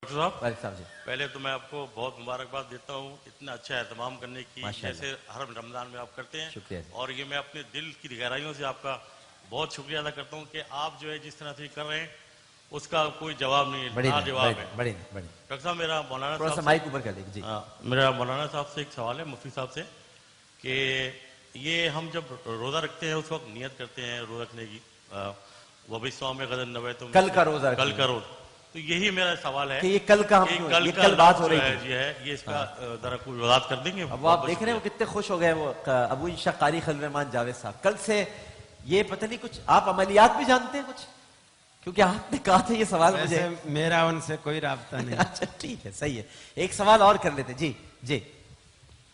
Doctor صاحب صاحب جی پہلے تو میں آپ کو بہت مبارکباد دیتا ہوں اتنا اچھا اہتمام کرنے کی جیسے ہر رمضان میں آپ کرتے ہیں شکریہ اور یہ میں اپنے دل کی گہرائیوں سے آپ کا بہت شکریہ ادا کرتا ہوں کہ آپ جو ہے جس طرح سے کر رہے ہیں اس کا کوئی جواب نہیں ہے، لاجواب ہے۔ بڑی ڈاکٹر صاحب میرا مولانا تھوڑا سا صاحب مائک سے اوپر کر دیں جی میرا مولانا صاحب سے ایک سوال ہے، مفتی صاحب سے، کہ یہ ہم جب روزہ رکھتے ہیں اس وقت نیت کرتے ہیں روزہ رکھنے کی، وہ بھی سو میں غدر نوے تم کل کا روزہ کل رکھنا کا روز، تو یہی میرا سوال ہے کہ یہ کل کا ہم کہ کیوں کل یہ کا کل بات لفظ ہو جو رہی ہے تھی جی ہے یہ اس کا ذرا کوئی وضاحت کر دیں گے؟ اب وہ آپ دیکھ رہے ہیں وہ کتنے خوش ہو گئے وہ ابو انشا قاری خلیل الرحمان جاوید صاحب کل سے یہ پتہ نہیں کچھ آپ عملیات بھی جانتے ہیں کچھ کیونکہ آپ نے کہا تھا یہ سوال مجھے میرا ان سے کوئی رابطہ نہیں۔ اچھا ٹھیک ہے صحیح ہے ایک سوال اور کر لیتے جی جی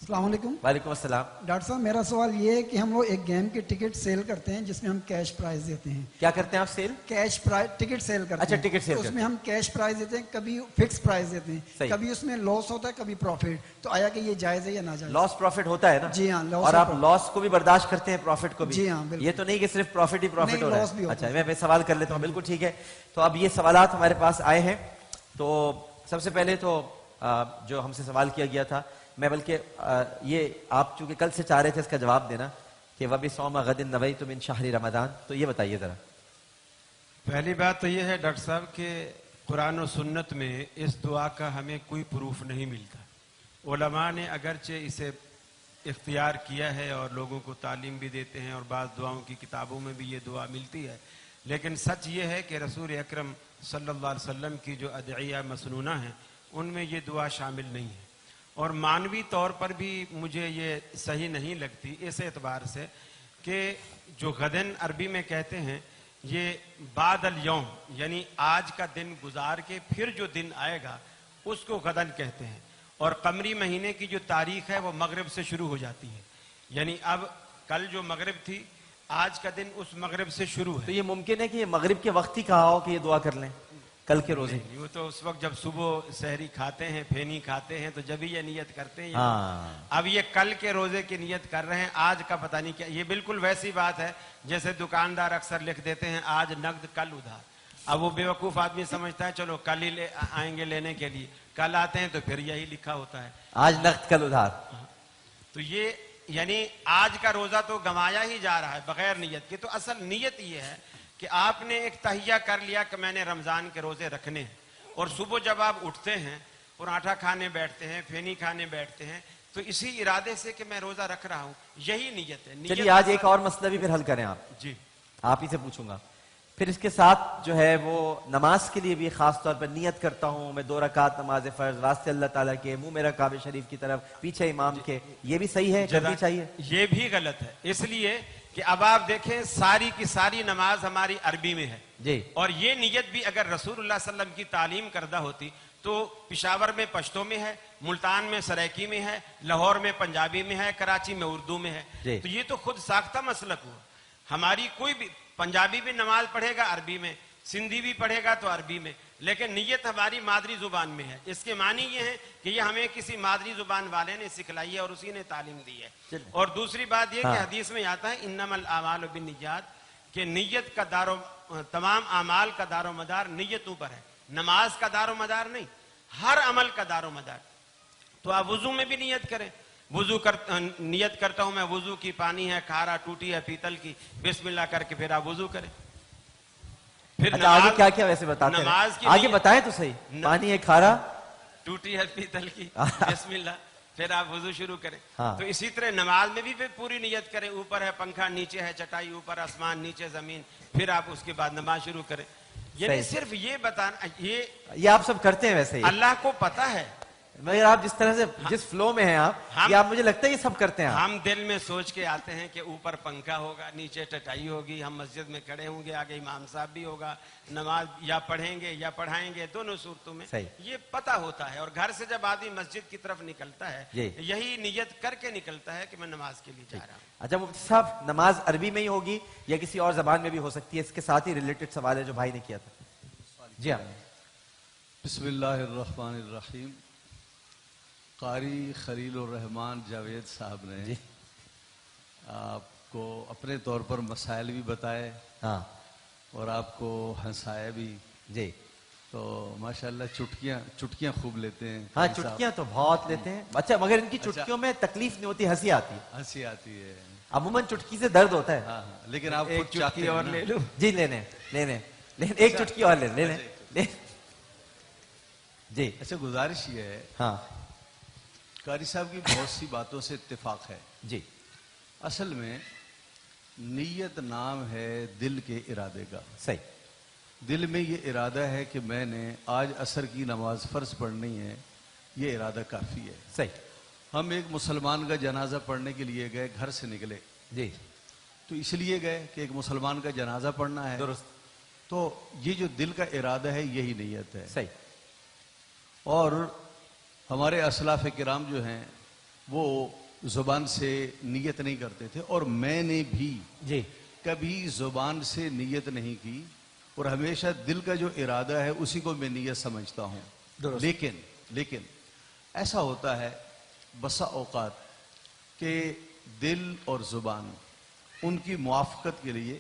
السلام علیکم۔ وعلیکم السلام۔ ڈاکٹر صاحب میرا سوال یہ ہے کہ ہم لوگ ایک گیم کی ٹکٹ سیل کرتے ہیں جس میں ہم کیش پرائز دیتے ہیں۔ کیا کرتے ہیں آپ sale? Cash prize ticket sale کرتے اچھا ہیں۔ ٹکٹ سیل تو اس میں ہم کیش پرائز دیتے ہیں، کبھی فکس پرائز دیتے ہیں، کبھی اس میں لاس ہوتا ہے کبھی پروفٹ، تو آیا کہ یہ جائز ہے یا ناجائز؟ لاس پروفٹ ہوتا ہے نا؟ جی ہاں، اور آپ لاس کو بھی برداشت کرتے ہیں پروفٹ کو بھی؟ جی ہاں بالکل۔ یہ تو نہیں کہ صرف پروفٹ ہی پروفٹ ہو رہا لاس بھی ہے۔ ہوتا اچھا میں سوال کر لیتا ہوں، بالکل ٹھیک ہے۔ تو اب یہ سوالات ہمارے پاس آئے ہیں، تو سب سے پہلے تو جو ہم سے سوال کیا گیا تھا، میں بلکہ یہ آپ چونکہ کل سے چاہ رہے تھے اس کا جواب دینا کہ وَبِصَوْمِ غَدٍ نَوَيْتُ مِنْ شَهْرِ رمضان، تو یہ بتائیے ذرا۔ پہلی بات تو یہ ہے ڈاکٹر صاحب کہ قرآن و سنت میں اس دعا کا ہمیں کوئی پروف نہیں ملتا۔ علماء نے اگرچہ اسے اختیار کیا ہے اور لوگوں کو تعلیم بھی دیتے ہیں اور بعض دعاؤں کی کتابوں میں بھی یہ دعا ملتی ہے، لیکن سچ یہ ہے کہ رسول اکرم صلی اللہ علیہ وسلم کی جو ادعیہ مسنونہ ہیں ان میں یہ دعا شامل نہیں ہے، اور معنوی طور پر بھی مجھے یہ صحیح نہیں لگتی اس اعتبار سے کہ جو غدن عربی میں کہتے ہیں یہ بعد الیوم، یعنی آج کا دن گزار کے پھر جو دن آئے گا اس کو غدن کہتے ہیں، اور قمری مہینے کی جو تاریخ ہے وہ مغرب سے شروع ہو جاتی ہے، یعنی اب کل جو مغرب تھی آج کا دن اس مغرب سے شروع ہے۔ تو یہ ممکن ہے کہ یہ مغرب کے وقت ہی کہا ہو کہ یہ دعا کر لیں کل کے روزے؟ وہ تو اس وقت جب صبح سحری کھاتے ہیں، پھینی کھاتے ہیں، تو جب ہی یہ نیت کرتے ہیں۔ اب یہ کل کے روزے کی نیت کر رہے ہیں، آج کا پتہ نہیں کیا۔ یہ بالکل ویسی بات ہے جیسے دکاندار اکثر لکھ دیتے ہیں آج نقد کل ادھار۔ اب وہ بیوقوف آدمی سمجھتا ہے چلو کل ہی آئیں گے لینے کے لیے، کل آتے ہیں تو پھر یہی لکھا ہوتا ہے آج نقد کل ادھار۔ تو یہ یعنی آج کا روزہ تو گنوایا ہی جا رہا ہے بغیر نیت کے۔ تو اصل نیت یہ ہے کہ آپ نے ایک تہیہ کر لیا کہ میں نے رمضان کے روزے رکھنے ہیں، اور صبح جب آپ اٹھتے ہیں پراٹھا کھانے بیٹھتے ہیں، پھینی کھانے بیٹھتے ہیں، تو اسی ارادے سے کہ میں روزہ رکھ رہا ہوں، یہی نیت ہے۔ چلیے آج ایک اور مسئلہ بھی پھر حل کریں آپ، جی آپ ہی سے پوچھوں گا۔ پھر اس کے ساتھ جو ہے وہ نماز کے لیے بھی خاص طور پر نیت کرتا ہوں میں 2 رکعت نماز فرض واسطے اللہ تعالیٰ کے، منہ میرا کعبہ شریف کی طرف، پیچھے امام کے، یہ بھی صحیح ہے، کرنی چاہیے؟ یہ بھی غلط ہے، اس لیے کہ اب آپ دیکھیں ساری کی ساری نماز ہماری عربی میں ہے جی، اور یہ نیت بھی اگر رسول اللہ صلی اللہ علیہ وسلم کی تعلیم کردہ ہوتی تو پشاور میں پشتو میں ہے، ملتان میں سرائکی میں ہے، لاہور میں پنجابی میں ہے، کراچی میں اردو میں ہے، تو یہ تو خود ساختہ مسلک ہوا۔ ہماری کوئی بھی پنجابی بھی نماز پڑھے گا عربی میں، سندھی بھی پڑھے گا تو عربی میں، لیکن نیت ہماری مادری زبان میں ہے۔ اس کے معنی یہ ہے کہ یہ ہمیں کسی مادری زبان والے نے سکھلائی ہے اور اسی نے تعلیم دی ہے۔ اور دوسری بات یہ کہ حدیث میں آتا ہے انما الاعمال بالنیات، کہ نیت کا تمام اعمال کا دار و مدار نیتوں پر ہے، نماز کا دار و مدار نہیں، ہر عمل کا دار و مدار۔ تو آپ وضو میں بھی نیت کریں، نیت کرتا ہوں میں وضو کی، پانی ہے کھارا، ٹوٹی ہے پیتل کی، بسم اللہ کر کے پھر آپ وضو کریں۔ پھر آگے کیا کیا ویسے بتاتے ہیں؟ آگے بتائیں تو صحیح۔ پانی ہے کھارا، ٹوٹی ہے پیتل کی، بسم اللہ، پھر آپ وضو شروع کریں۔ تو اسی طرح نماز میں بھی پھر پوری نیت کریں، اوپر ہے پنکھا، نیچے ہے چٹائی، اوپر آسمان نیچے زمین، پھر آپ اس کے بعد نماز شروع کریں۔ یعنی صرف یہ بتانا، یہ آپ سب کرتے ہیں ویسے ہی؟ اللہ کو پتا ہے، مگر آپ جس طرح سے جس فلو میں ہیں آپ، یہ آپ مجھے لگتا ہے یہ سب کرتے ہیں۔ ہم دل میں سوچ کے آتے ہیں کہ اوپر پنکھا ہوگا، نیچے چٹائی ہوگی، ہم مسجد میں کھڑے ہوں گے، آگے امام صاحب بھی ہوگا، نماز یا پڑھیں گے یا پڑھائیں گے، دونوں صورتوں میں یہ پتہ ہوتا ہے۔ اور گھر سے جب آدمی مسجد کی طرف نکلتا ہے یہی نیت کر کے نکلتا ہے کہ میں نماز کے لیے جا رہا ہوں۔ اچھا مفتی صاحب، نماز عربی میں ہی ہوگی یا کسی اور زبان میں بھی ہو سکتی ہے؟ اس کے ساتھ ہی ریلیٹڈ سوال ہے جو بھائی نے کیا تھا۔ جی ہاں، بسم اللہ الرحمن الرحیم۔ قاری خلیل الرحمان جاوید صاحب نے آپ کو اپنے طور پر مسائل بھی بتائے اور آپ کو ہنسایا بھی۔ جی، تو ماشاءاللہ چٹکیاں خوب لیتے ہیں. ہاں چٹکیاں تو بہت لیتے ہیں. اچھا مگر ان کی چٹکیوں میں تکلیف نہیں ہوتی, ہنسی آتی ہے. ہنسی آتی ہے. عموماً چٹکی سے درد ہوتا ہے. ہاں لیکن آپ ایک خود چاہتے چٹکی ہیں اور نا. لے لوں. جی لینے ایک چٹکی اور لے. جی اچھا گزارش یہ ہے, ہاں قاری صاحب کی بہت سی باتوں سے اتفاق ہے. جی اصل میں نیت نام ہے دل کے ارادے کا. صحیح. دل میں یہ ارادہ ہے کہ میں نے آج عصر کی نماز فرض پڑھنی ہے, یہ ارادہ کافی ہے. صحیح. ہم ایک مسلمان کا جنازہ پڑھنے کے لیے گئے, گھر سے نکلے جی تو اس لیے گئے کہ ایک مسلمان کا جنازہ پڑھنا ہے. درست. تو یہ جو دل کا ارادہ ہے یہی نیت ہے. صحیح. اور ہمارے اسلاف کرام جو ہیں وہ زبان سے نیت نہیں کرتے تھے, اور میں نے بھی جی کبھی زبان سے نیت نہیں کی, اور ہمیشہ دل کا جو ارادہ ہے اسی کو میں نیت سمجھتا ہوں. درست. لیکن ایسا ہوتا ہے بسا اوقات کہ دل اور زبان ان کی موافقت کے لیے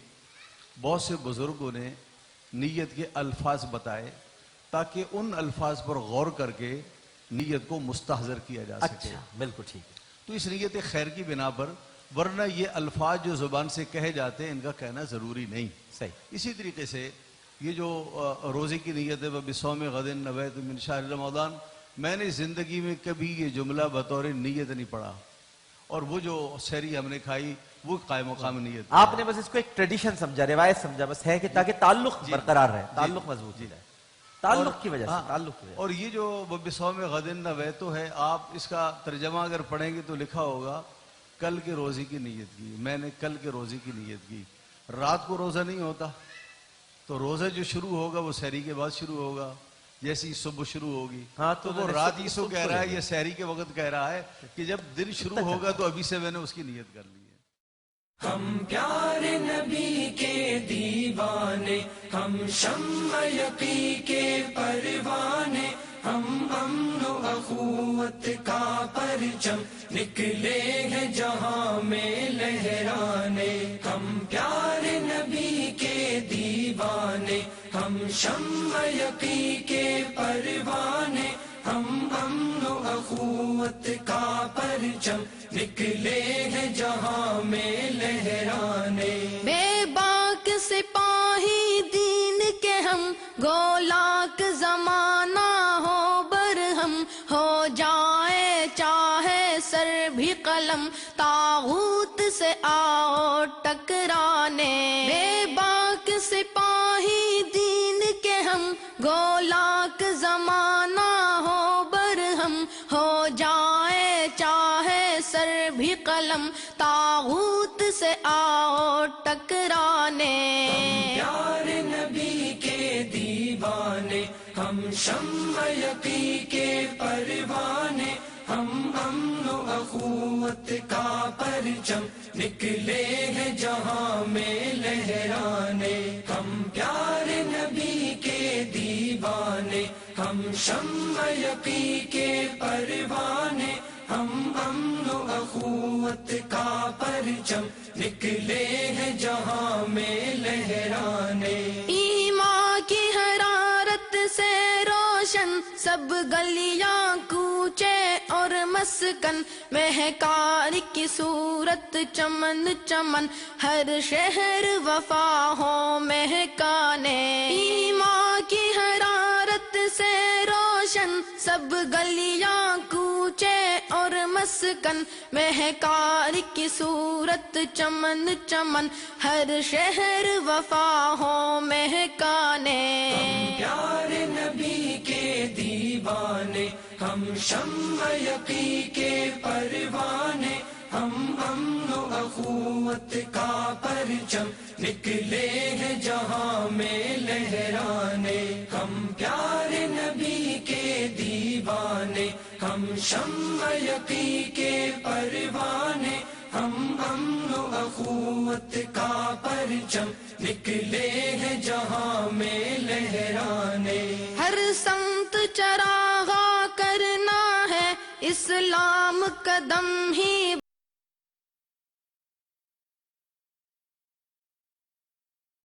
بہت سے بزرگوں نے نیت کے الفاظ بتائے تاکہ ان الفاظ پر غور کر کے نیت کو مستحضر کیا جا سکے. اچھا بالکل ٹھیک ہے. تو اس نیت خیر کی بنا پر, ورنہ یہ الفاظ جو زبان سے کہے جاتے ہیں ان کا کہنا ضروری نہیں. صحیح. اسی طریقے سے یہ جو روزے کی نیت ہے بصوم غد نویت من شہر رمضان, میں نے زندگی میں کبھی یہ جملہ بطور نیت نہیں پڑھا, اور وہ جو سحری ہم نے کھائی وہ قائم مقام نیت. آپ نے بس اس کو ایک ٹریڈیشن سمجھا, روایت سمجھا بس ہے کہ تاکہ تعلق برقرار رہے, تعلق مضبوط رہے, تعلق کی وجہ سے. اور یہ جو بصوم غد نویت ہے, آپ اس کا ترجمہ اگر پڑھیں گے تو لکھا ہوگا کل کے روزے کی نیت کی. میں نے کل کے روزے کی نیت کی. رات کو روزہ نہیں ہوتا تو روزہ جو شروع ہوگا وہ سحری کے بعد شروع ہوگا, جیسی صبح شروع ہوگی. ہاں تو وہ رات ہی سو کہہ رہا ہے, یہ سحری کے وقت کہہ رہا ہے کہ جب دن شروع ہوگا تو ابھی سے میں نے اس کی نیت کر لی ہے. ہم پیارے نبی کے دیوانے, ہم شمع یقی کے پروانے, ہم امن و اخوت کا پرچم نکلے ہیں جہاں میں لہرانے. ہم پیارے نبی کے دیوانے, ہم شمع یقی کے پروانے, ہم امن و اخوت کا پرچم نکلے ہیں جہاں میں لہرانے. بے باک سپاہی دین کے ہم, گولاک زمانہ ہو برہم, ہو جائے چاہے سر بھی قلم, طاغوت سے آؤ ٹکرانے. بے باک سپاہی دین کے ہم, گولاک زمانہ ہو برہم, ہو جائے چاہے سر بھی قلم, طاغوت سے آؤ ٹکرانے. ہم پیارے نبی کے دیوانے, ہم شمع یقی کے پروانے, ہم امن و اخوت کا پرچم نکلے ہیں جہاں میں لہرانے. ہم پیارے نبی کے دیوانے, ہم شمع یقی کے پروانے, ہم امن و اخوت کا پرچم نکلے ہیں جہاں میں لہرانے. ایمان کی حرارت سے روشن سب گلیاں کوچے اور مسکن, مہکار کی صورت چمن چمن, ہر شہر وفا ہو مہکانے. ایمان کی حرارت سے روشن سب گلیاں کوچے اور مسکن, مہکار کی صورت چمن چمن, ہر شہر وفا ہو مہکانے. ہم پیارے نبی کے دیوانے, ہم شمع یقی کے پروانے, ہم امن و اخوت کا پرچم نکلے ہیں جہاں میں لہرانے. ہم پیارے نبی کے دیوانے, ہم شمع یقی کے پروانے, ہم امن و اخوت کا پرچم نکلے ہیں جہاں میں لہرانے. ہر سمت چراغاں کرنا ہے اسلام قدم ہی